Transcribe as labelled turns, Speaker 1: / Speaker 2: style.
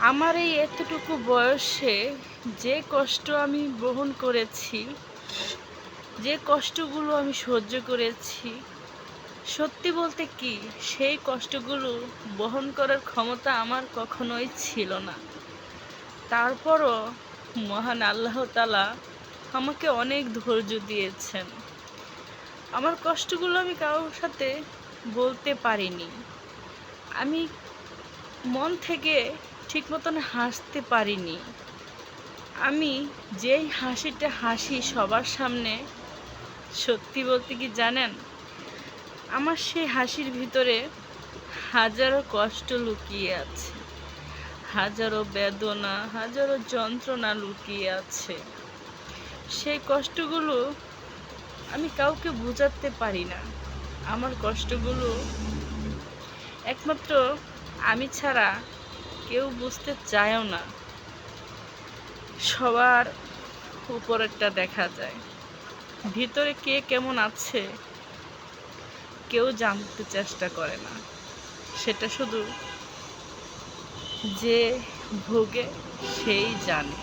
Speaker 1: আমার এই এতটুকু বয়সে যে কষ্ট আমি বহন করেছি, যে কষ্টগুলো আমি সহ্য করেছি, সত্যি বলতে কি সেই কষ্টগুলো বহন করার ক্ষমতা আমার কখনোই ছিল না। তারপরও মহান আল্লাহ তাআলা আমাকে অনেক ধৈর্য দিয়েছেন। আমার কষ্টগুলো আমি কারোর সাথে বলতে পারিনি। আমি মন থেকে ঠিক মতন হাসতে পারিনি। আমি যেই হাসিটা হাসি সবার সামনে, সত্যি বলতে কি জানেন, আমার সেই হাসির ভিতরে হাজারো কষ্ট লুকিয়ে আছে, হাজারো বেদনা, হাজারো যন্ত্রণা লুকিয়ে আছে। সেই কষ্টগুলো আমি কাউকে বোঝাতে পারি না। আমার কষ্টগুলো একমাত্র আমি ছাড়া কেউ বুঝতে চায়ও না। সবার উপরেরটা দেখা যায়, ভিতরে কে কেমন আছে কেউ জানতে চেষ্টা করে না। সেটা শুধু যে ভোগে সেই জানে।